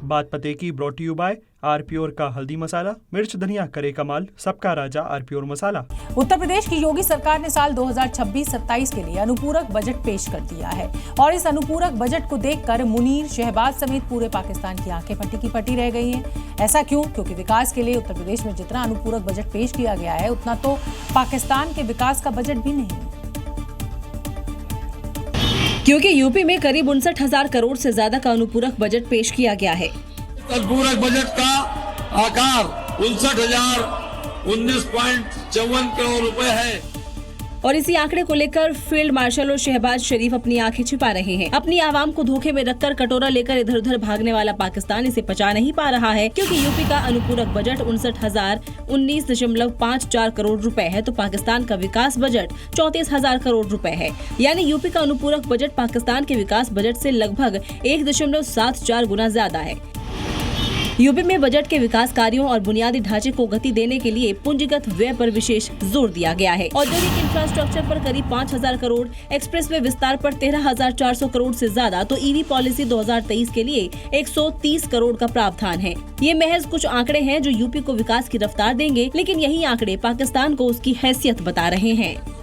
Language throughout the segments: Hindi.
बात पते की ब्रॉट यू बाय आरप्योर का हल्दी मसाला, मिर्च धनिया करे कमाल, सबका राजा आरप्योर मसाला। उत्तर प्रदेश की योगी सरकार ने साल 2026-27 के लिए अनुपूरक बजट पेश कर दिया है और इस अनुपूरक बजट को देखकर मुनीर, शहबाज समेत पूरे पाकिस्तान की आंखें फटी की फटी रह गई हैं। ऐसा क्यों? क्योंकि विकास के लिए उत्तर प्रदेश में जितना अनुपूरक बजट पेश किया गया है उतना तो पाकिस्तान के विकास का बजट भी नहीं है। क्योंकि यूपी में करीब 59,000 करोड़ से ज्यादा का अनुपूरक बजट पेश किया गया है। अनुपूरक बजट का आकार 59,019.54 करोड़ रुपए है और इसी आंकड़े को लेकर फील्ड मार्शल और शहबाज शरीफ अपनी आंखें छिपा रहे हैं। अपनी आवाम को धोखे में रखकर कटोरा लेकर इधर उधर भागने वाला पाकिस्तान इसे पचा नहीं पा रहा है, क्योंकि यूपी का अनुपूरक बजट 59,019.54 करोड़ रुपए है तो पाकिस्तान का विकास बजट 34,000 करोड़ रुपए है। यानी यूपी का अनुपूरक बजट पाकिस्तान के विकास बजट से लगभग 1.74 गुना ज्यादा है। यूपी में बजट के विकास कार्यों और बुनियादी ढांचे को गति देने के लिए पूंजीगत व्यय पर विशेष जोर दिया गया है। औद्योगिक इंफ्रास्ट्रक्चर पर करीब 5,000 करोड़, एक्सप्रेसवे विस्तार पर 13,400 करोड़ से ज्यादा तो ईवी पॉलिसी 2023 के लिए 130 करोड़ का प्रावधान है। ये महज कुछ आंकड़े हैं जो यूपी को विकास की रफ्तार देंगे, लेकिन यही आंकड़े पाकिस्तान को उसकी हैसियत बता रहे हैं।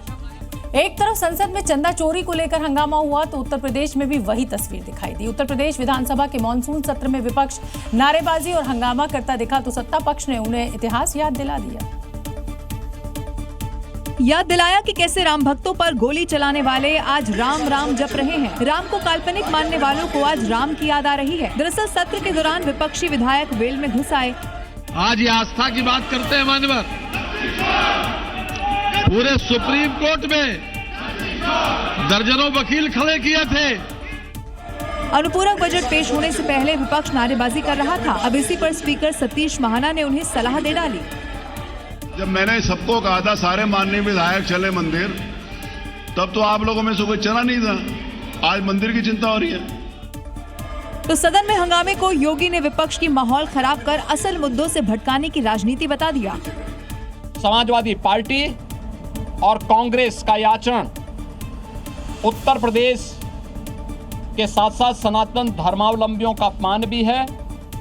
एक तरफ संसद में चंदा चोरी को लेकर हंगामा हुआ तो उत्तर प्रदेश में भी वही तस्वीर दिखाई दी। उत्तर प्रदेश विधानसभा के मॉनसून सत्र में विपक्ष नारेबाजी और हंगामा करता दिखा तो सत्ता पक्ष ने उन्हें इतिहास याद दिलाया कि कैसे राम भक्तों पर गोली चलाने वाले आज राम राम जप रहे हैं। राम को काल्पनिक मानने वालों को आज राम की याद आ रही है। दरअसल सत्र के दौरान विपक्षी विधायक वेल में घुस आए। आज ये आस्था की बात करते हैं मानवर, पूरे सुप्रीम कोर्ट में दर्जनों वकील खड़े किए थे। अनुपूरक बजट पेश होने से पहले विपक्ष नारेबाजी कर रहा था। अब इसी पर स्पीकर सतीश महाना ने उन्हें सलाह दे डाली। जब मैंने सबको कहा था सारे माननीय विधायक चले मंदिर, तब तो आप लोगों में से कोई चला नहीं था। आज मंदिर की चिंता हो रही है। तो सदन में हंगामे को योगी ने विपक्ष की माहौल खराब कर असल मुद्दों से भटकाने की राजनीति बता दिया। समाजवादी पार्टी और कांग्रेस का यह आचरण उत्तर प्रदेश के साथ साथ सनातन धर्मावलंबियों का अपमान भी है।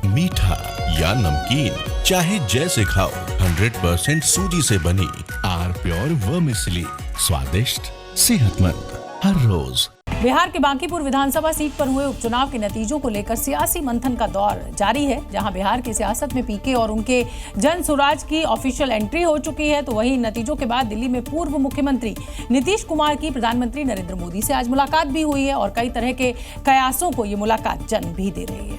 मीठा या नमकीन चाहे जैसे खाओ, 100% सूजी से बनी आरप्योर वर्मिसेली, स्वादिष्ट, सेहतमंद हर रोज। बिहार के बांकीपुर विधानसभा सीट पर हुए उपचुनाव के नतीजों को लेकर सियासी मंथन का दौर जारी है। जहां बिहार की सियासत में पीके और उनके जन स्वराज की ऑफिशियल एंट्री हो चुकी है, तो वहीं नतीजों के बाद दिल्ली में पूर्व मुख्यमंत्री नीतीश कुमार की प्रधानमंत्री नरेंद्र मोदी से आज मुलाकात भी हुई है और कई तरह के कयासों को ये मुलाकात जन्म भी दे रही है।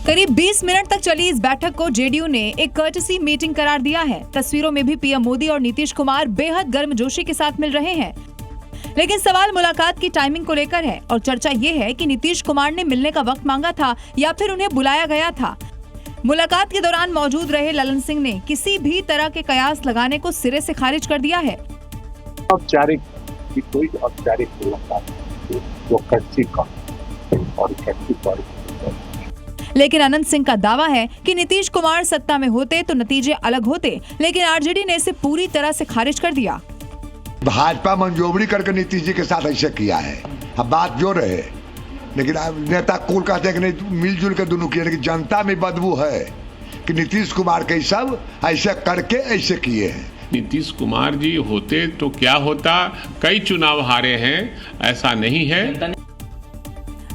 करीब 20 मिनट तक चली इस बैठक को जेडीयू ने एक कर्टसी मीटिंग करार दिया है। तस्वीरों में भी पीएम मोदी और नीतीश कुमार बेहद गर्मजोशी के साथ मिल रहे हैं। लेकिन सवाल मुलाकात की टाइमिंग को लेकर है और चर्चा ये है कि नीतीश कुमार ने मिलने का वक्त मांगा था या फिर उन्हें बुलाया गया था। मुलाकात के दौरान मौजूद रहे ललन सिंह ने किसी भी तरह के कयास लगाने को सिरे से खारिज कर दिया है। औपचारिक कोई औपचारिक मुलाकात वो लेकिन अनंत सिंह का दावा है कि नीतीश कुमार सत्ता में होते तो नतीजे अलग होते, लेकिन आरजेडी ने इसे पूरी तरह से खारिज कर दिया। भाजपा मंजूरी करके नीतीश जी के साथ ऐसे किया है। अब बात जो रहे, लेकिन नेता कुल कहते हैं कि नहीं, मिलजुल के दोनों किए, लेकिन जनता में बदबू है कि नीतीश कुमार के सब ऐसे करके ऐसे किए हैं। नीतीश कुमार जी होते तो क्या होता, कई चुनाव हारे हैं, ऐसा नहीं है।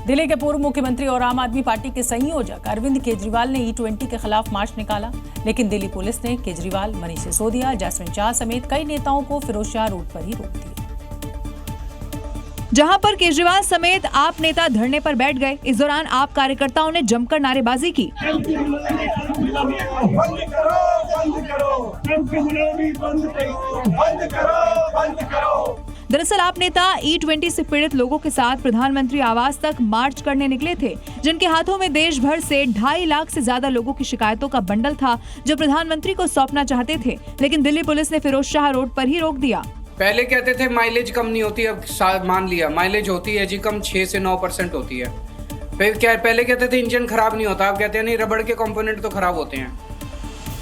दिल्ली के पूर्व मुख्यमंत्री और आम आदमी पार्टी के संयोजक अरविंद केजरीवाल ने E20 के खिलाफ मार्च निकाला, लेकिन दिल्ली पुलिस ने केजरीवाल, मनीष सिसोदिया, जैस्मिन शाह समेत कई नेताओं को फिरोजशाह रोड पर ही रोक दिया। जहां पर केजरीवाल समेत आप नेता धरने पर बैठ गए। इस दौरान आप कार्यकर्ताओं ने जमकर नारेबाजी की। दरअसल आप नेता E20 से पीड़ित लोगों के साथ प्रधानमंत्री आवास तक मार्च करने निकले थे, जिनके हाथों में देश भर से 2.5 लाख से ज्यादा लोगों की शिकायतों का बंडल था जो प्रधानमंत्री को सौंपना चाहते थे, लेकिन दिल्ली पुलिस ने फिरोजशाह रोड पर ही रोक दिया। पहले कहते थे माइलेज कम नहीं होती, अब मान लिया माइलेज होती है जी कम, 6 से 9% होती है। फिर क्या, पहले कहते थे इंजन खराब नहीं होता, अब कहते हैं नहीं रबड़ के कंपोनेंट तो खराब होते हैं।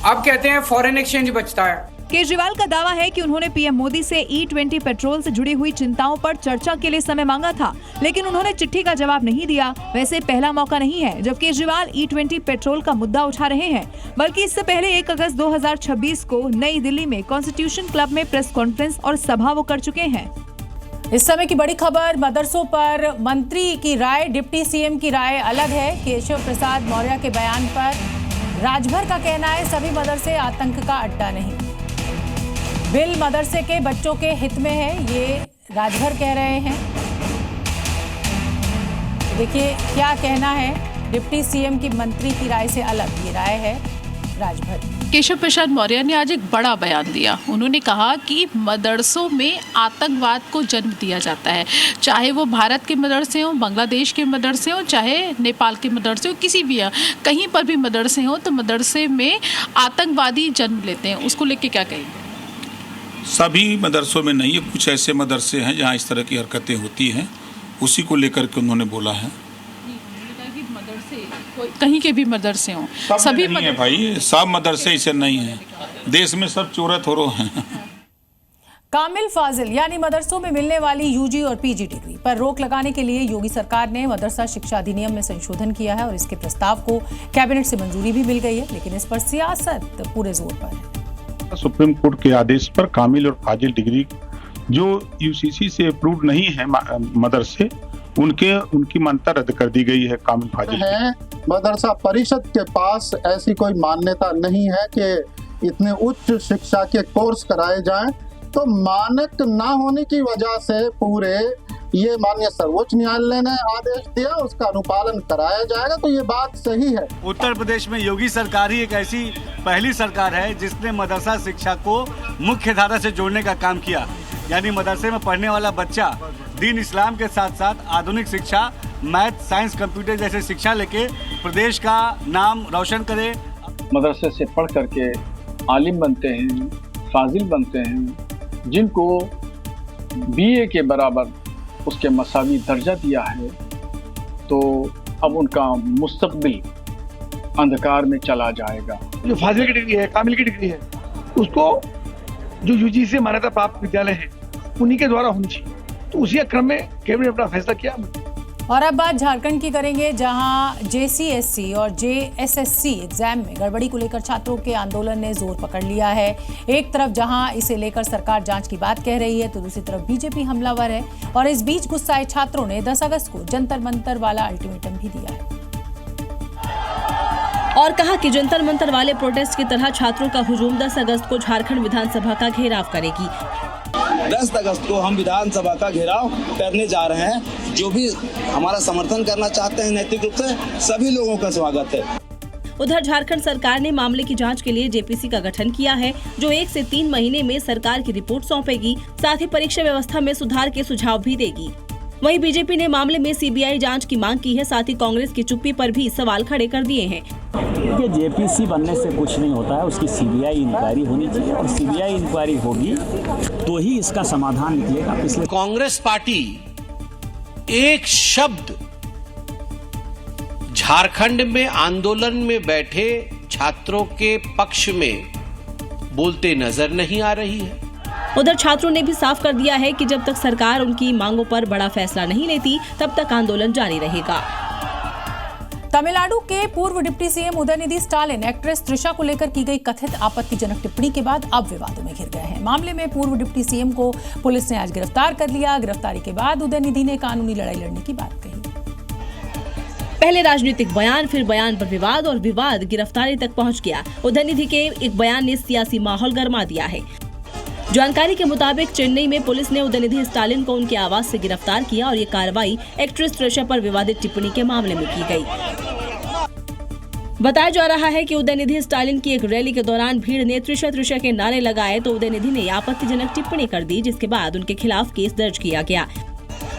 अब कहते हैं फॉरेन एक्सचेंज बचता है। केजरीवाल का दावा है कि उन्होंने पीएम मोदी से E20 पेट्रोल से जुड़ी हुई चिंताओं पर चर्चा के लिए समय मांगा था, लेकिन उन्होंने चिट्ठी का जवाब नहीं दिया। वैसे पहला मौका नहीं है जब केजरीवाल E20 पेट्रोल का मुद्दा उठा रहे हैं, बल्कि इससे पहले 1 अगस्त 2026 को नई दिल्ली में कॉन्स्टिट्यूशन क्लब में प्रेस कॉन्फ्रेंस और सभा वो कर चुके हैं। इस समय की बड़ी खबर, मदरसों पर मंत्री की राय, डिप्टी सीएम की राय अलग है। केशव प्रसाद मौर्य के बयान पर राजभर का कहना है सभी मदरसे आतंक का अड्डा नहीं। बिल मदरसे के बच्चों के हित में है, ये राजभर कह रहे हैं। देखिए क्या कहना है डिप्टी सीएम की मंत्री की राय से अलग, ये राय है राजभर। केशव प्रसाद मौर्य ने आज एक बड़ा बयान दिया। उन्होंने कहा कि मदरसों में आतंकवाद को जन्म दिया जाता है, चाहे वो भारत के मदरसे हों, बांग्लादेश के मदरसे हों, चाहे नेपाल के मदरसे हों, किसी भी कहीं पर भी मदरसे हों, तो मदरसे में आतंकवादी जन्म लेते हैं। उसको लेके क्या कहेंगे? सभी मदरसों में नहीं है, कुछ ऐसे मदरसे हैं जहाँ इस तरह की हरकतें होती हैं, उसी को लेकर के उन्होंने बोला है। कहीं के भी मदरसे हों, सभी नहीं है भाई, सब मदरसे इसे नहीं है, देश में सब चोरत हो रहे हैं। कामिल फाजिल यानी मदरसों में मिलने वाली यूजी और पीजी डिग्री पर रोक लगाने के लिए योगी सरकार ने मदरसा शिक्षा अधिनियम में संशोधन किया है और इसके प्रस्ताव को कैबिनेट से मंजूरी भी मिल गई है, लेकिन इस पर सियासत पूरे जोर पर है। सुप्रीम कोर्ट के आदेश पर कामिल और फाजिल डिग्री जो यूजीसी से अप्रूव्ड नहीं है मदरसे, उनकी मान्यता रद्द कर दी गई है। कामिल फाजिल है, मदरसा परिषद के पास ऐसी कोई मान्यता नहीं है कि इतने उच्च शिक्षा के कोर्स कराए जाएं, तो मानक ना होने की वजह से पूरे ये माननीय सर्वोच्च न्यायालय ने आदेश दिया, उसका अनुपालन कराया जाएगा, तो ये बात सही है। उत्तर प्रदेश में योगी सरकार ही एक ऐसी पहली सरकार है जिसने मदरसा शिक्षा को मुख्य धारा से जोड़ने का काम किया, यानी मदरसे में पढ़ने वाला बच्चा दीन इस्लाम के साथ साथ आधुनिक शिक्षा, मैथ, साइंस, कंप्यूटर जैसे शिक्षा लेके प्रदेश का नाम रोशन करे। मदरसे से पढ़ करके आलिम बनते हैं, फाजिल बनते हैं, जिनको बीए के बराबर उसके मसावी दर्जा दिया है, तो अब उनका मुस्तकबिल अंधकार में चला जाएगा। जो फाजिल की डिग्री है, कामिल की डिग्री है, उसको जो यूजीसी से मान्यता प्राप्त विद्यालय है उन्हीं के द्वारा होनी चाहिए, तो उसी क्रम में कैबिनेट अपना फैसला किया। और अब बात झारखंड की करेंगे, जहां जेसीएससी और जेएसएससी एग्जाम में गड़बड़ी को लेकर छात्रों के आंदोलन ने जोर पकड़ लिया है। एक तरफ जहां इसे लेकर सरकार जांच की बात कह रही है, तो दूसरी तरफ बीजेपी हमलावर है और इस बीच गुस्साए छात्रों ने 10 अगस्त को जंतर मंतर वाला अल्टीमेटम भी दिया है और कहा कि जंतर मंतर वाले प्रोटेस्ट की तरह छात्रों का हुजूम 10 अगस्त को झारखंड विधानसभा का घेराव करेगी। 10 अगस्त को हम विधानसभा का घेराव करने जा रहे हैं। जो भी हमारा समर्थन करना चाहते हैं नैतिक रूप से, सभी लोगों का स्वागत है। उधर झारखंड सरकार ने मामले की जांच के लिए जेपीसी का गठन किया है, जो 1 से 3 महीने में सरकार की रिपोर्ट सौंपेगी, साथ ही परीक्षा व्यवस्था में सुधार के सुझाव भी देगी। वहीं बीजेपी ने मामले में सीबीआई जांच की मांग की है, साथ ही कांग्रेस की चुप्पी पर भी सवाल खड़े कर दिए हैं। देखिए, जेपीसी बनने से कुछ नहीं होता है, उसकी सीबीआई इंक्वायरी होनी चाहिए और सीबीआई इंक्वायरी होगी तो ही इसका समाधान निकलेगा। पिछले कांग्रेस पार्टी एक शब्द झारखंड में आंदोलन में बैठे छात्रों के पक्ष में बोलते नजर नहीं आ रही है। उधर छात्रों ने भी साफ कर दिया है कि जब तक सरकार उनकी मांगों पर बड़ा फैसला नहीं लेती, तब तक आंदोलन जारी रहेगा। तमिलनाडु के पूर्व deputy CM Udhayanidhi Stalin actress Trisha को लेकर की गई कथित आपत्तिजनक टिप्पणी के बाद अब विवादों में घिर गए हैं। मामले में पूर्व डिप्टी सीएम को पुलिस ने आज गिरफ्तार कर लिया। गिरफ्तारी के बाद उदयनिधि ने कानूनी लड़ाई लड़ने की बात कही। पहले राजनीतिक बयान, फिर बयान पर विवाद और विवाद गिरफ्तारी तक पहुंच गया। उदयनिधि के एक बयान ने सियासी माहौल गर्मा दिया है। जानकारी के मुताबिक चेन्नई में पुलिस ने उदयनिधि स्टालिन को उनके आवास से गिरफ्तार किया और ये कार्रवाई एक्ट्रेस त्रिशा पर विवादित टिप्पणी के मामले में की गई। बताया जा रहा है कि उदयनिधि स्टालिन की एक रैली के दौरान भीड़ ने त्रिशा के नारे लगाए, तो उदयनिधि ने आपत्तिजनक टिप्पणी कर दी, जिसके बाद उनके खिलाफ केस दर्ज किया गया।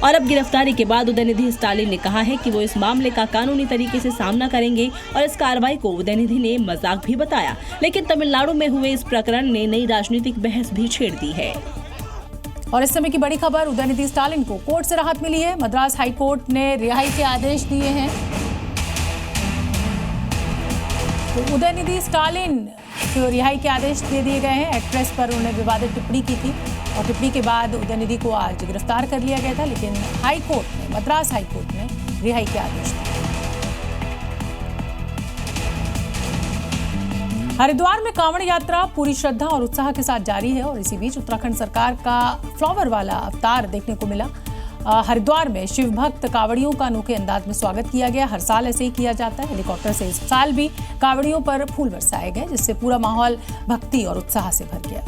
और अब गिरफ्तारी के बाद उदयनिधि स्टालिन ने कहा है कि वो इस मामले का कानूनी तरीके से सामना करेंगे और इस कार्रवाई को उदयनिधि ने मजाक भी बताया। लेकिन तमिलनाडु में हुए इस प्रकरण ने नई राजनीतिक बहस भी छेड़ दी है। और इस समय की बड़ी खबर, उदयनिधि स्टालिन को कोर्ट से राहत मिली है। मद्रास हाईकोर्ट ने रिहाई के आदेश दिए हैं। तो उदयनिधि स्टालिन को रिहाई के आदेश दे दिए गए हैं। एक्ट्रेस पर उन्होंने विवादित टिप्पणी की थी और टिप्पणी के बाद उदयनिधि को आज गिरफ्तार कर लिया गया था, लेकिन हाईकोर्ट ने, मद्रास हाईकोर्ट ने रिहाई के आदेश दिए। हरिद्वार में कांवड़ यात्रा पूरी श्रद्धा और उत्साह के साथ जारी है और इसी बीच उत्तराखंड सरकार का फ्लावर वाला अवतार देखने को मिला। हरिद्वार में शिव भक्त कांवड़ियों का अनोखे अंदाज में स्वागत किया गया। हर साल ऐसे ही किया जाता है। हेलीकॉप्टर से इस साल भी कांवड़ियों पर फूल बरसाए गए, जिससे पूरा माहौल भक्ति और उत्साह से भर गया।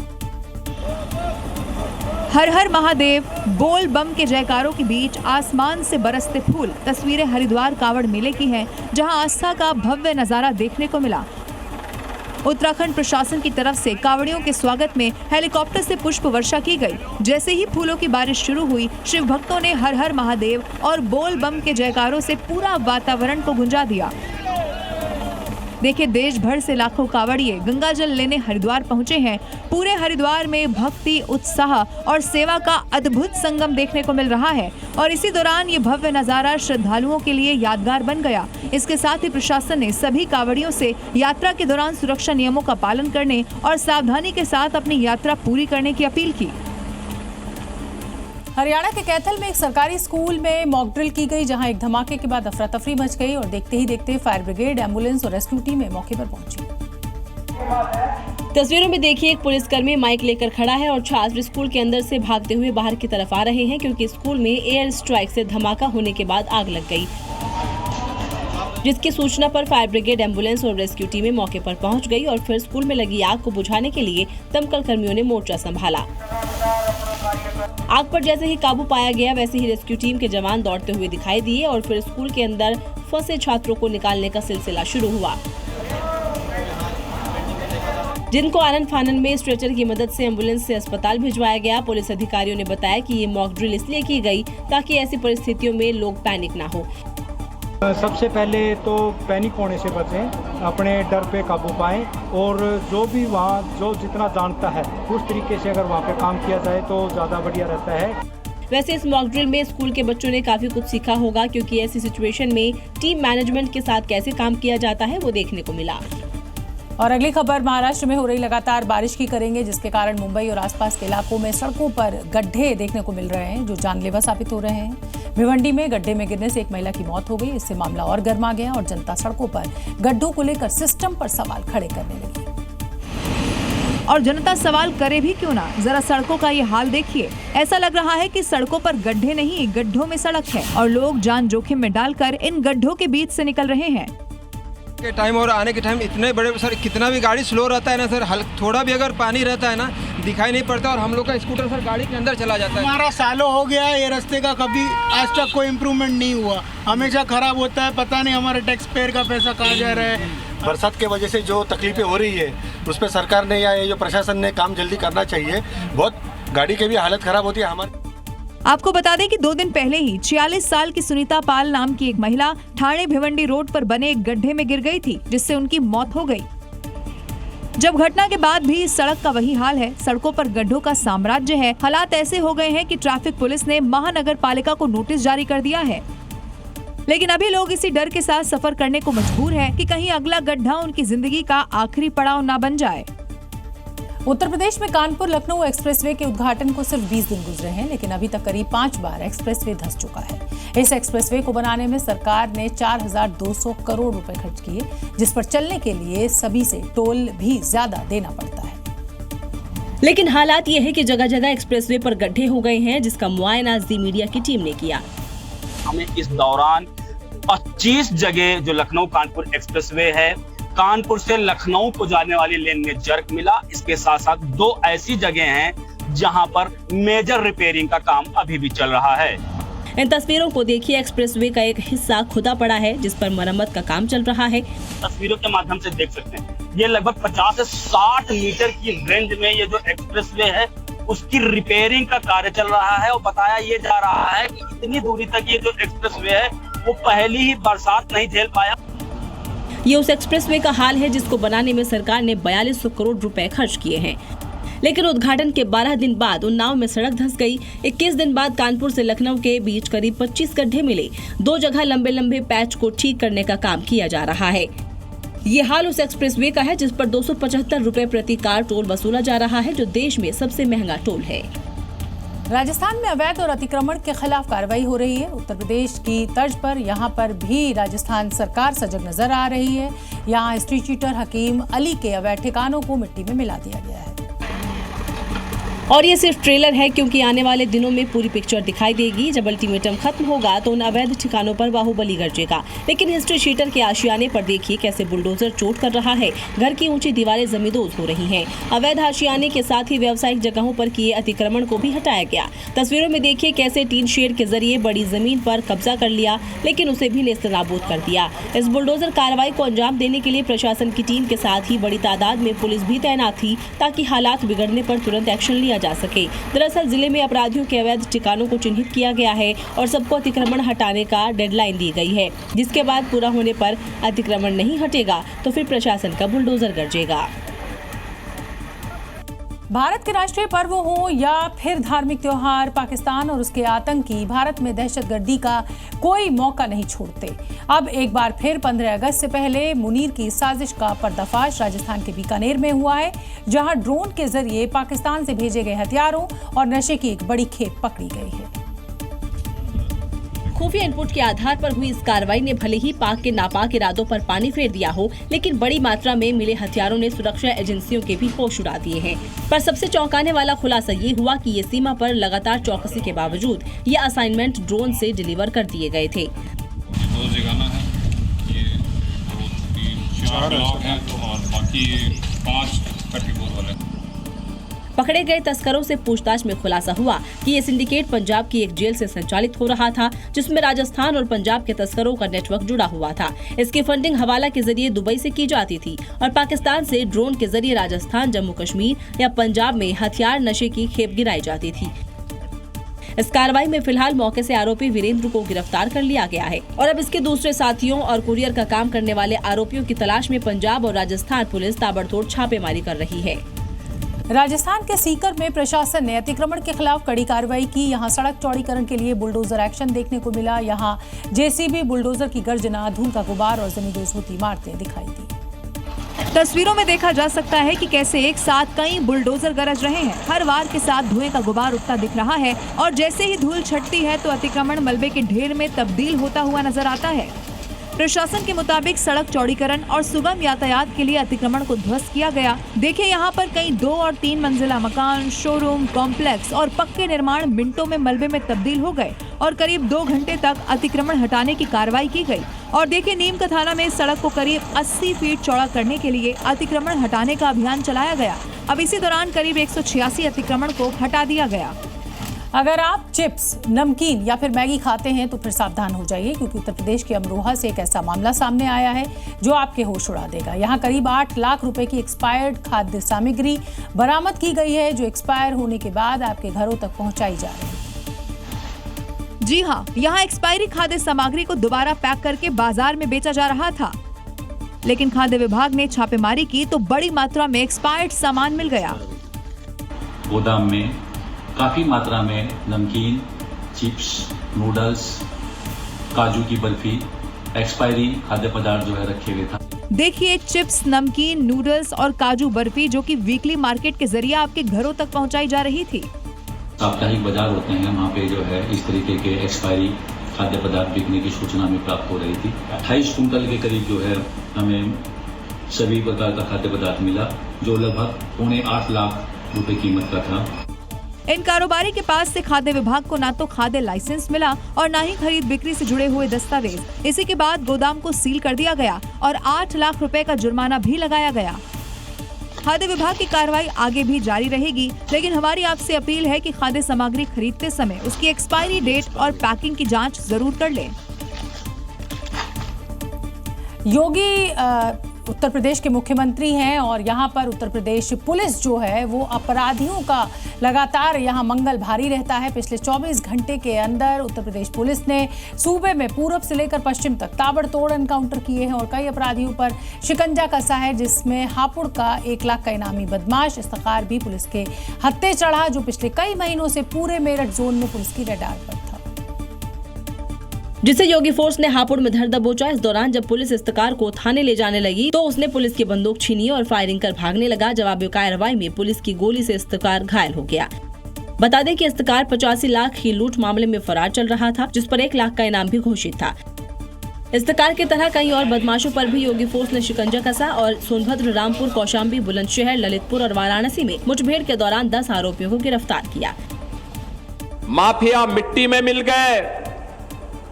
हर हर महादेव बोल बम के जयकारों के बीच आसमान से बरसते फूल तस्वीरें हरिद्वार कांवड़ मेले की हैं, जहां आस्था का भव्य नजारा देखने को मिला। उत्तराखंड प्रशासन की तरफ से कांवड़ियों के स्वागत में हेलीकॉप्टर से पुष्प वर्षा की गई। जैसे ही फूलों की बारिश शुरू हुई, शिव भक्तों ने हर हर महादेव और बोल बम के जयकारों से पूरा वातावरण को गुंजा दिया। देखिए, देश भर से लाखों कांवड़िए गंगा जल लेने हरिद्वार पहुंचे हैं। पूरे हरिद्वार में भक्ति, उत्साह और सेवा का अद्भुत संगम देखने को मिल रहा है और इसी दौरान ये भव्य नजारा श्रद्धालुओं के लिए यादगार बन गया। इसके साथ ही प्रशासन ने सभी कांवड़ियों से यात्रा के दौरान सुरक्षा नियमों का पालन करने और सावधानी के साथ अपनी यात्रा पूरी करने की अपील की। हरियाणा के कैथल में एक सरकारी स्कूल में मॉक ड्रिल की गई, जहां एक धमाके के बाद अफरा तफरी मच गई और देखते ही देखते फायर ब्रिगेड, एम्बुलेंस और रेस्क्यू टीमें मौके पर पहुंची। तस्वीरों में देखिए, एक पुलिसकर्मी माइक लेकर खड़ा है और छात्र स्कूल के अंदर से भागते हुए बाहर की तरफ आ रहे हैं, क्योंकि स्कूल में एयर स्ट्राइक से धमाका होने के बाद आग लग गई, जिसकी सूचना पर फायर ब्रिगेड, एम्बुलेंस और रेस्क्यू टीमें मौके पर पहुंच गई और फिर स्कूल में लगी आग को बुझाने के लिए दमकल कर्मियों ने मोर्चा संभाला। आग पर जैसे ही काबू पाया गया, वैसे ही रेस्क्यू टीम के जवान दौड़ते हुए दिखाई दिए और फिर स्कूल के अंदर फंसे छात्रों को निकालने का सिलसिला शुरू हुआ, जिनको आनन फानन में स्ट्रेचर की मदद से एम्बुलेंस से अस्पताल भिजवाया गया। पुलिस अधिकारियों ने बताया कि ये मॉक ड्रिल इसलिए की गई ताकि ऐसी परिस्थितियों में लोग पैनिक ना हो। सबसे पहले तो पैनिक होने से बचें, अपने डर पे काबू पाएं और जो भी वहाँ जो जितना जानता है उस तरीके से अगर वहाँ पे काम किया जाए तो ज़्यादा बढ़िया रहता है। वैसे इस मॉक ड्रिल में स्कूल के बच्चों ने काफी कुछ सीखा होगा, क्योंकि ऐसी सिचुएशन में टीम मैनेजमेंट के साथ कैसे काम किया जाता है वो देखने को मिला। और अगली खबर महाराष्ट्र में हो रही लगातार बारिश की करेंगे, जिसके कारण मुंबई और आसपास के इलाकों में सड़कों पर गड्ढे देखने को मिल रहे हैं, जो जानलेवा साबित हो रहे हैं। भिवंडी में गड्ढे में गिरने से एक महिला की मौत हो गई। इससे मामला और गर्मा गया और जनता सड़कों पर गड्ढों को लेकर सिस्टम पर सवाल खड़े करने लगी। और जनता सवाल करे भी क्यों ना, जरा सड़कों का ये हाल देखिए। ऐसा लग रहा है कि सड़कों पर गड्ढे नहीं, गड्ढों में सड़क है और लोग जान जोखिम में डालकर इन गड्ढों के बीच से निकल रहे हैं। के टाइम और आने के टाइम इतने बड़े सर, कितना भी गाड़ी स्लो रहता है ना सर, थोड़ा भी अगर पानी रहता है ना दिखाई नहीं पड़ता और हम लोग का स्कूटर सर गाड़ी के अंदर चला जाता है। हमारा सालों हो गया है, ये रास्ते का कभी आज तक कोई इम्प्रूवमेंट नहीं हुआ, हमेशा खराब होता है। पता नहीं हमारे टैक्स पेयर का पैसा कहाँ जा रहा है। बरसात के वजह से जो तकलीफें हो रही है उस पर सरकार ने या ये जो प्रशासन ने काम जल्दी करना चाहिए। बहुत गाड़ी की भी हालत खराब होती है हमारी। आपको बता दें कि 2 दिन पहले ही 46 साल की सुनीता पाल नाम की एक महिला ठाणे भिवंडी रोड पर बने एक गड्ढे में गिर गई थी, जिससे उनकी मौत हो गई। जब घटना के बाद भी इस सड़क का वही हाल है, सड़कों पर गड्ढों का साम्राज्य है। हालात ऐसे हो गए हैं कि ट्रैफिक पुलिस ने महानगर पालिका को नोटिस जारी कर दिया है, लेकिन अभी लोग इसी डर के साथ सफर करने को मजबूर है कि कहीं अगला गड्ढा उनकी जिंदगी का आखिरी पड़ाव ना बन जाए। उत्तर प्रदेश में कानपुर लखनऊ एक्सप्रेसवे के उद्घाटन को सिर्फ 20 दिन गुजरे हैं, लेकिन अभी तक करीब 5 बार एक्सप्रेसवे धंस चुका है। इस एक्सप्रेसवे को बनाने में सरकार ने 4,200 करोड़ रुपए खर्च किए, जिस पर चलने के लिए सभी से टोल भी ज्यादा देना पड़ता है। लेकिन हालात ये है कि जगह जगह एक्सप्रेसवे पर गड्ढे हो गए हैं, जिसका मुआयना जी मीडिया की टीम ने किया। हमें इस दौरान 25 जगह जो लखनऊ कानपुर एक्सप्रेसवे है, कानपुर से लखनऊ को जाने वाली लेन में जर्क मिला। इसके साथ साथ 2 ऐसी जगह हैं जहां पर मेजर रिपेयरिंग का काम अभी भी चल रहा है। इन तस्वीरों को देखिए, एक्सप्रेसवे का एक हिस्सा खुदा पड़ा है, जिस पर मरम्मत का काम चल रहा है। तस्वीरों के माध्यम से देख सकते हैं, ये लगभग 50 से 60 मीटर की रेंज में ये जो एक्सप्रेसवे है उसकी रिपेयरिंग का कार्य चल रहा है और बताया ये जा रहा है कि इतनी दूरी तक ये जो एक्सप्रेसवे है वो पहली ही बरसात नहीं झेल पाया। ये उस एक्सप्रेसवे का हाल है जिसको बनाने में सरकार ने 4200 करोड़ रुपए खर्च किए हैं, लेकिन उद्घाटन के 12 दिन बाद उन्नाव में सड़क धंस गई। 21 दिन बाद कानपुर से लखनऊ के बीच करीब 25 गड्ढे मिले। 2 जगह लंबे लंबे पैच को ठीक करने का काम किया जा रहा है। ये हाल उस एक्सप्रेसवे का है जिस पर 275 रुपए प्रति कार टोल वसूला जा रहा है, जो देश में सबसे महंगा टोल है। राजस्थान में अवैध और अतिक्रमण के खिलाफ कार्रवाई हो रही है। उत्तर प्रदेश की तर्ज पर यहाँ पर भी राजस्थान सरकार सजग नजर आ रही है। यहाँ स्ट्रीट चीटर हकीम अली के अवैध ठिकानों को मिट्टी में मिला दिया गया है। और ये सिर्फ ट्रेलर है, क्योंकि आने वाले दिनों में पूरी पिक्चर दिखाई देगी। जब अल्टीमेटम खत्म होगा तो उन अवैध ठिकानों पर बाहुबली गरजेगा। लेकिन हिस्ट्री शीटर के आशियाने पर देखिए कैसे बुलडोजर चोट कर रहा है। घर की ऊंची दीवारें जमींदोज हो रही हैं। अवैध आशियाने के साथ ही व्यावसायिक जगहों पर किए अतिक्रमण को भी हटाया गया। तस्वीरों में देखिए कैसे टीन शेड के जरिए बड़ी जमीन पर कब्जा कर लिया, लेकिन उसे भी नेस्तनाबूद कर दिया। इस बुलडोजर कार्रवाई को अंजाम देने के लिए प्रशासन की टीम के साथ ही बड़ी तादाद में पुलिस भी तैनात थी, ताकि हालात बिगड़ने पर तुरंत एक्शन लिया जा सके। दरअसल जिले में अपराधियों के अवैध ठिकानों को चिन्हित किया गया है और सबको अतिक्रमण हटाने का डेडलाइन दी गई है, जिसके बाद पूरा होने पर अतिक्रमण नहीं हटेगा तो फिर प्रशासन का बुलडोजर गरजेगा। भारत के राष्ट्रीय पर्व हो या फिर धार्मिक त्योहार, पाकिस्तान और उसके आतंकी भारत में दहशतगर्दी का कोई मौका नहीं छोड़ते। अब एक बार फिर 15 अगस्त से पहले मुनीर की साजिश का पर्दाफाश राजस्थान के बीकानेर में हुआ है, जहां ड्रोन के जरिए पाकिस्तान से भेजे गए हथियारों और नशे की एक बड़ी खेप पकड़ी गई है। खुफिया इनपुट के आधार पर हुई इस कार्रवाई ने भले ही पाक के नापाक इरादों पर पानी फेर दिया हो, लेकिन बड़ी मात्रा में मिले हथियारों ने सुरक्षा एजेंसियों के भी होश उड़ा दिए हैं। पर सबसे चौंकाने वाला खुलासा ये हुआ कि ये सीमा पर लगातार चौकसी के बावजूद ये असाइनमेंट ड्रोन से डिलीवर कर दिए गए थे। पकड़े गए तस्करों से पूछताछ में खुलासा हुआ कि ये सिंडिकेट पंजाब की एक जेल से संचालित हो रहा था, जिसमें राजस्थान और पंजाब के तस्करों का नेटवर्क जुड़ा हुआ था। इसकी फंडिंग हवाला के जरिए दुबई से की जाती थी और पाकिस्तान से ड्रोन के जरिए राजस्थान, जम्मू कश्मीर या पंजाब में हथियार नशे की खेप गिराई जाती थी। इस कार्रवाई में फिलहाल मौके से आरोपी वीरेंद्र को गिरफ्तार कर लिया गया है और अब इसके दूसरे साथियों और कुरियर का काम करने वाले आरोपियों की तलाश में पंजाब और राजस्थान पुलिस ताबड़तोड़ छापेमारी कर रही है। राजस्थान के सीकर में प्रशासन ने अतिक्रमण के खिलाफ कड़ी कार्रवाई की। यहां सड़क चौड़ीकरण के लिए बुलडोजर एक्शन देखने को मिला। यहां जेसीबी, बुलडोजर की गर्जना, धूल का गुबार और जमींदोज होती इमारतें दिखाई दी। तस्वीरों में देखा जा सकता है कि कैसे एक साथ कई बुलडोजर गरज रहे हैं। हर वार के साथ धुएं का गुबार उठता दिख रहा है और जैसे ही धूल छटती है तो अतिक्रमण मलबे के ढेर में तब्दील होता हुआ नजर आता है। प्रशासन के मुताबिक सड़क चौड़ीकरण और सुगम यातायात के लिए अतिक्रमण को ध्वस्त किया गया। देखिए यहाँ पर कई 2 और 3 मंजिला मकान, शोरूम, कॉम्प्लेक्स और पक्के निर्माण मिनटों में मलबे में तब्दील हो गए और करीब 2 घंटे तक अतिक्रमण हटाने की कार्रवाई की गई। और देखिए नीम का थाना में सड़क को करीब 80 फीट चौड़ा करने के लिए अतिक्रमण हटाने का अभियान चलाया गया। अब इसी दौरान करीब 186 अतिक्रमण को हटा दिया गया। अगर आप चिप्स, नमकीन या फिर मैगी खाते हैं तो फिर सावधान हो जाइए, क्योंकि उत्तर प्रदेश के अमरोहा से एक ऐसा मामला सामने आया है जो आपके होश उड़ा देगा। यहाँ करीब 8 लाख रुपए की एक्सपायर्ड खाद्य सामग्री बरामद की गई है, जो एक्सपायर होने के बाद आपके घरों तक पहुंचाई जा रही है। जी हाँ, यहाँ एक्सपायरी खाद्य सामग्री को दोबारा पैक करके बाजार में बेचा जा रहा था, लेकिन खाद्य विभाग ने छापेमारी की तो बड़ी मात्रा में एक्सपायर्ड सामान मिल गया। गोदाम में काफ़ी मात्रा में नमकीन, चिप्स, नूडल्स, काजू की बर्फी, एक्सपायरी खाद्य पदार्थ जो है रखे हुए था। देखिए चिप्स, नमकीन, नूडल्स और काजू बर्फी जो कि वीकली मार्केट के जरिए आपके घरों तक पहुंचाई जा रही थी। साप्ताहिक बाजार होते हैं, वहाँ पे जो है इस तरीके के एक्सपायरी खाद्य पदार्थ बिकने की सूचना हमें प्राप्त हो रही थी। 28 कुंटल के करीब जो है हमें सभी प्रकार का खाद्य पदार्थ मिला, जो लगभग 8.25 लाख रुपए कीमत का था। इन कारोबारी के पास से खाद्य विभाग को ना तो खाद्य लाइसेंस मिला और ना ही खरीद बिक्री से जुड़े हुए दस्तावेज। इसी के बाद गोदाम को सील कर दिया गया और 8 लाख रुपए का जुर्माना भी लगाया गया। खाद्य विभाग की कार्रवाई आगे भी जारी रहेगी, लेकिन हमारी आपसे अपील है कि खाद्य सामग्री खरीदते समय उसकी एक्सपायरी डेट और पैकिंग की जांच जरूर कर लें। योगी उत्तर प्रदेश के मुख्यमंत्री हैं और यहाँ पर उत्तर प्रदेश पुलिस जो है वो अपराधियों का लगातार यहाँ मंगल भारी रहता है। पिछले 24 घंटे के अंदर उत्तर प्रदेश पुलिस ने सूबे में पूरब से लेकर पश्चिम तक ताबड़तोड़ एनकाउंटर किए हैं और कई अपराधियों पर शिकंजा कसा है, जिसमें हापुड़ का 1 लाख का इनामी बदमाश इफ्तिखार भी पुलिस के हत्थे चढ़ा, जो पिछले कई महीनों से पूरे मेरठ जोन में पुलिस की रडार पर था। जिससे योगी फोर्स ने हापुड़ में धर दबोचा। इस दौरान जब पुलिस इफ्तिकार को थाने ले जाने लगी तो उसने पुलिस की बंदूक छीनी और फायरिंग कर भागने लगा। जवाबी कार्रवाई में पुलिस की गोली से इफ्तिकार घायल हो गया। बता दें कि इफ्तिकार 85 लाख की लूट मामले में फरार चल रहा था, जिस पर 1 लाख का इनाम भी घोषित था। इफ्तिकार की तरह कई और बदमाशों पर भी योगी फोर्स ने शिकंजा कसा और सोनभद्र, रामपुर, कौशाम्बी, बुलंदशहर, ललितपुर और वाराणसी में मुठभेड़ के दौरान 10 आरोपियों को गिरफ्तार किया। माफिया मिट्टी में मिल गए,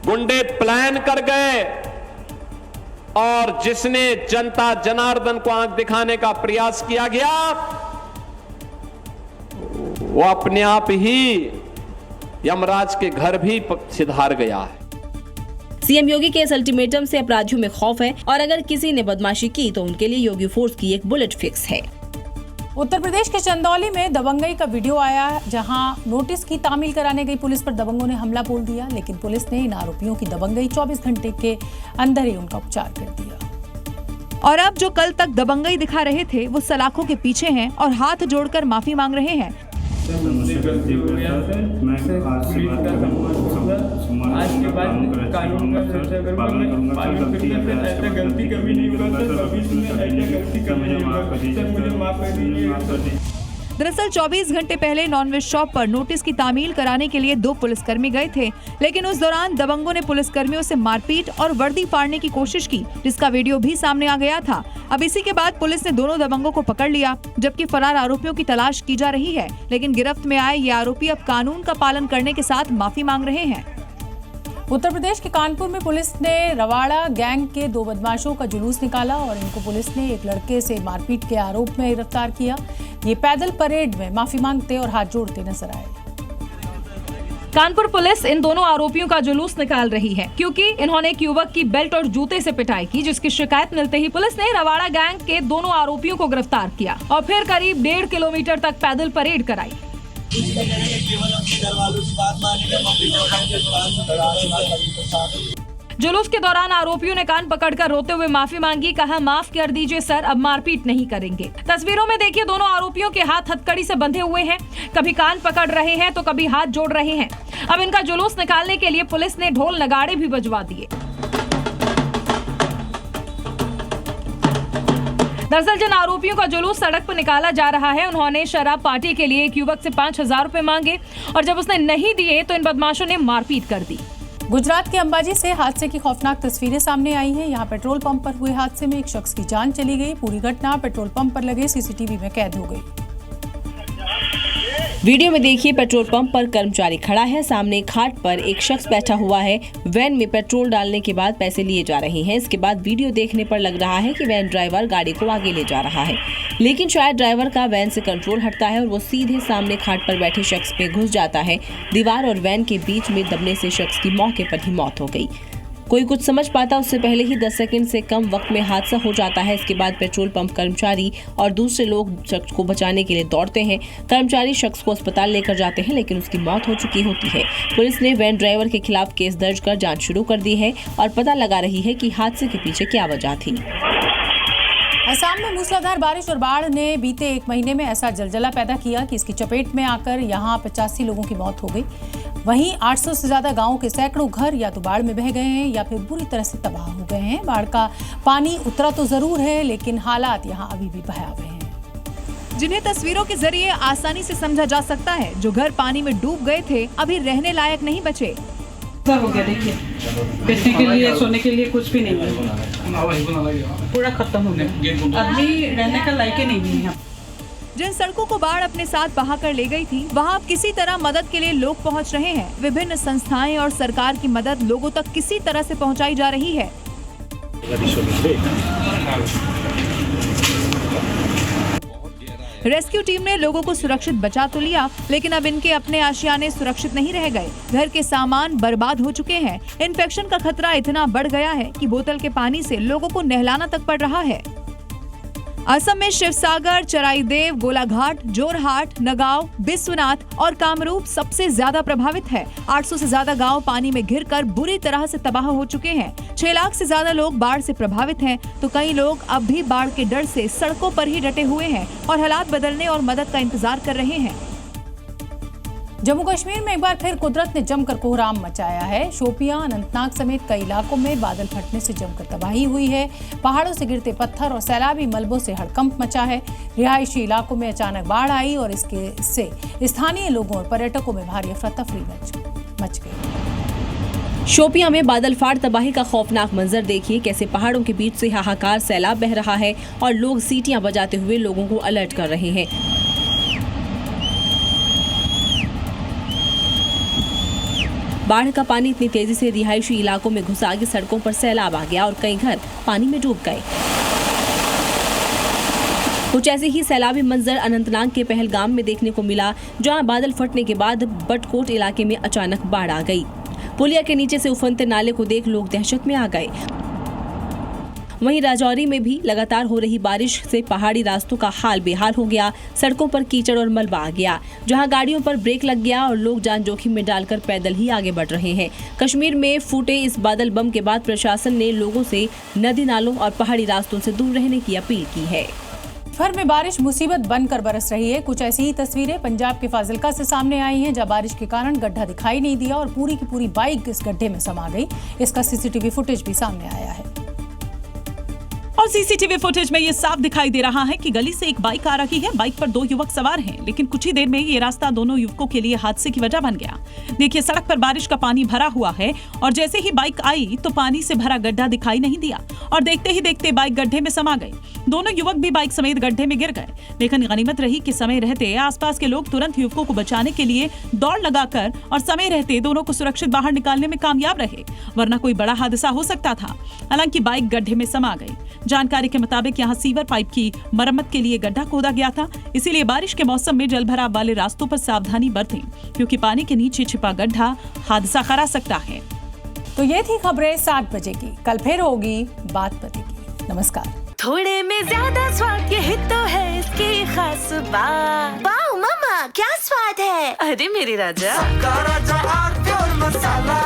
गुंडे प्लान कर गए और जिसने जनता जनार्दन को आंख दिखाने का प्रयास किया गया वो अपने आप ही यमराज के घर भी सिधार गया है। सीएम योगी के इस अल्टीमेटम से अपराधियों में खौफ है और अगर किसी ने बदमाशी की तो उनके लिए योगी फोर्स की एक बुलेट फिक्स है। उत्तर प्रदेश के चंदौली में दबंगई का वीडियो आया, जहां नोटिस की तामील कराने गई पुलिस पर दबंगों ने हमला बोल दिया, लेकिन पुलिस ने इन आरोपियों की दबंगई 24 घंटे के अंदर ही उनका उपचार कर दिया। और अब जो कल तक दबंगई दिखा रहे थे वो सलाखों के पीछे हैं और हाथ जोड़कर माफी मांग रहे हैं। आज के बाद कानून का चर्चा करूंगा, मैं पालन करूंगा, ऐसा गलती कभी नहीं होगा सर, भविष्य में ऐसा गलती कभी नहीं होगा सर, मुझे माफ कर दीजिए। दरअसल 24 घंटे पहले नॉनवेज शॉप पर नोटिस की तामील कराने के लिए 2 पुलिसकर्मी गए थे, लेकिन उस दौरान दबंगों ने पुलिसकर्मियों से मारपीट और वर्दी फाड़ने की कोशिश की, जिसका वीडियो भी सामने आ गया था। अब इसी के बाद पुलिस ने दोनों दबंगों को पकड़ लिया, जबकि फरार आरोपियों की तलाश की जा रही है। लेकिन गिरफ्त में आए ये आरोपी अब कानून का पालन करने के साथ माफी मांग रहे हैं। उत्तर प्रदेश के कानपुर में पुलिस ने रवाड़ा गैंग के 2 बदमाशों का जुलूस निकाला और इनको पुलिस ने एक लड़के से मारपीट के आरोप में गिरफ्तार किया। ये पैदल परेड में माफी मांगते और हाथ जोड़ते नजर आए। कानपुर पुलिस इन दोनों आरोपियों का जुलूस निकाल रही है, क्योंकि इन्होंने एक युवक की बेल्ट और जूते से पिटाई की, जिसकी शिकायत मिलते ही पुलिस ने रवाड़ा गैंग के दोनों आरोपियों को गिरफ्तार किया और फिर करीब 1.5 किलोमीटर तक पैदल परेड कराई। जुलूस के दौरान आरोपियों ने कान पकड़कर रोते हुए माफी मांगी, कहा माफ कर दीजिए सर, अब मारपीट नहीं करेंगे। तस्वीरों में देखिए दोनों आरोपियों के हाथ हथकड़ी से बंधे हुए हैं, कभी कान पकड़ रहे हैं तो कभी हाथ जोड़ रहे हैं। अब इनका जुलूस निकालने के लिए पुलिस ने ढोल नगाड़े भी बजवा दिए। दरअसल जिन आरोपियों का जुलूस सड़क पर निकाला जा रहा है, उन्होंने शराब पार्टी के लिए एक युवक से 5,000 रुपए मांगे और जब उसने नहीं दिए तो इन बदमाशों ने मारपीट कर दी। गुजरात के अंबाजी से हादसे की खौफनाक तस्वीरें सामने आई हैं। यहाँ पेट्रोल पंप पर हुए हादसे में एक शख्स की जान चली गई। पूरी घटना पेट्रोल पंप पर लगे सीसीटीवी में कैद हो गई। वीडियो में देखिए पेट्रोल पंप पर कर्मचारी खड़ा है, सामने खाट पर एक शख्स बैठा हुआ है। वैन में पेट्रोल डालने के बाद पैसे लिए जा रहे हैं। इसके बाद वीडियो देखने पर लग रहा है कि वैन ड्राइवर गाड़ी को आगे ले जा रहा है, लेकिन शायद ड्राइवर का वैन से कंट्रोल हटता है और वो सीधे सामने खाट पर बैठे शख्स पे घुस जाता है। दीवार और वैन के बीच में दबने से शख्स की मौके पर ही मौत हो गई। कोई कुछ समझ पाता उससे पहले ही 10 सेकंड से कम वक्त में हादसा हो जाता है। इसके बाद पेट्रोल पंप कर्मचारी और दूसरे लोग शख्स को बचाने के लिए दौड़ते हैं। कर्मचारी शख्स को अस्पताल लेकर जाते हैं, लेकिन उसकी मौत हो चुकी होती है। पुलिस ने वैन ड्राइवर के खिलाफ केस दर्ज कर जांच शुरू कर दी है और पता लगा रही है कि हादसे के पीछे क्या वजह थी। असम में मूसलाधार बारिश और बाढ़ ने बीते 1 महीने में ऐसा जलजला पैदा किया कि इसकी चपेट में आकर यहां 85 लोगों की मौत हो गई। वहीं 800 से ज्यादा गांवों के सैकड़ों घर या तो बाढ़ में बह गए हैं या फिर बुरी तरह से तबाह हो गए हैं। बाढ़ का पानी उतरा तो जरूर है, लेकिन हालात यहां अभी भी भयावह हैं, जिन्हें तस्वीरों के जरिए आसानी से समझा जा सकता है। जो घर पानी में डूब गए थे अभी रहने लायक नहीं बचे। हो गया, देखिए बैठने के लिए सोने के लिए कुछ भी नहीं है, पूरा खत्म हो गया। अभी रहने का लायक ही नहीं है। जिन सड़कों को बाढ़ अपने साथ बहाकर ले गई थी, वहां अब किसी तरह मदद के लिए लोग पहुंच रहे हैं। विभिन्न संस्थाएं और सरकार की मदद लोगों तक किसी तरह से पहुंचाई जा रही है। रेस्क्यू टीम ने लोगों को सुरक्षित बचा तो लिया, लेकिन अब इनके अपने आशियाने सुरक्षित नहीं रह गए। घर के सामान बर्बाद हो चुके हैं। इन्फेक्शन का खतरा इतना बढ़ गया है कि बोतल के पानी से लोगों को नहलाना तक पड़ रहा है। असम में शिवसागर, चराईदेव, गोलाघाट, जोरहाट, नगांव, बिस्वनाथ और कामरूप सबसे ज्यादा प्रभावित है। 800 से ज्यादा गांव पानी में घिरकर बुरी तरह से तबाह हो चुके हैं। 6 लाख से ज्यादा लोग बाढ़ से प्रभावित हैं, तो कई लोग अब भी बाढ़ के डर से सड़कों पर ही डटे हुए हैं और हालात बदलने और मदद का इंतजार कर रहे हैं। जम्मू कश्मीर में एक बार फिर कुदरत ने जमकर कोहराम मचाया है। शोपियां, अनंतनाग समेत कई इलाकों में बादल फटने से जमकर तबाही हुई है। पहाड़ों से गिरते पत्थर और सैलाबी मलबों से हड़कंप मचा है। रिहायशी इलाकों में अचानक बाढ़ आई और इससे स्थानीय लोगों और पर्यटकों में भारी अफरा तफरी मच गई। शोपियां में बादल फाड़ तबाही का खौफनाक मंजर देखिए, कैसे पहाड़ों के बीच से हाहाकार सैलाब बह रहा है और लोग सीटियां बजाते हुए लोगों को अलर्ट कर रहे हैं। बाढ़ का पानी इतनी तेजी से रिहायशी इलाकों में घुसा कि सड़कों पर सैलाब आ गया और कई घर पानी में डूब गए। कुछ ऐसे ही सैलाबी मंजर अनंतनाग के पहलगाम में देखने को मिला, जहां बादल फटने के बाद बटकोट इलाके में अचानक बाढ़ आ गई। पुलिया के नीचे से उफनते नाले को देख लोग दहशत में आ गए। वहीं राजौरी में भी लगातार हो रही बारिश से पहाड़ी रास्तों का हाल बेहाल हो गया। सड़कों पर कीचड़ और मलबा आ गया, जहां गाड़ियों पर ब्रेक लग गया और लोग जान जोखिम में डालकर पैदल ही आगे बढ़ रहे हैं। कश्मीर में फूटे इस बादल बम के बाद प्रशासन ने लोगों से नदी नालों और पहाड़ी रास्तों से दूर रहने की अपील की है। भर में बारिश मुसीबत बनकर बरस रही है। कुछ ऐसी ही तस्वीरें पंजाब के फाजिल्का से सामने आई हैं, जहां बारिश के कारण गड्ढा दिखाई नहीं दिया और पूरी की पूरी बाइक इस गड्ढे में समा गई। इसका सीसीटीवी फुटेज भी सामने आया है और सीसीटीवी फुटेज में ये साफ दिखाई दे रहा है कि गली से एक बाइक आ रही है। बाइक पर 2 युवक सवार हैं, लेकिन कुछ ही देर में ये रास्ता दोनों युवकों के लिए हादसे की वजह बन गया। देखिए, सड़क पर बारिश का पानी भरा हुआ है और जैसे ही बाइक आई तो पानी से भरा गड्ढा दिखाई नहीं दिया और देखते ही देखते बाइक गड्ढे में समा गई। दोनों युवक भी बाइक समेत गड्ढे में गिर गए, लेकिन गनीमत रही कि समय रहते आसपास के लोग तुरंत युवकों को बचाने के लिए दौड़ लगाकर और समय रहते दोनों को सुरक्षित बाहर निकालने में कामयाब रहे, वरना कोई बड़ा हादसा हो सकता था। हालांकि बाइक गड्ढे में समा गई। जानकारी के मुताबिक यहाँ सीवर पाइप की मरम्मत के लिए गड्ढा खोदा गया था, इसीलिए बारिश के मौसम में जलभराव वाले रास्तों पर सावधानी बरतें, क्योंकि पानी के नीचे छिपा गड्ढा हादसा करा सकता है। तो ये थी खबरें 7 बजे की। कल फिर होगी बात पते की। नमस्कार। थोड़े में ज्यादा स्वाद, यही तो है इसकी खास बात। वाओ मम्मा, क्या स्वाद है। अरे मेरे राजा, मसाला।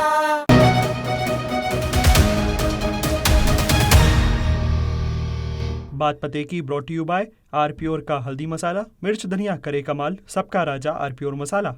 बात पते की brought you by R Pure का हल्दी मसाला। मिर्च धनिया करे कमाल, सबका राजा आर प्योर मसाला।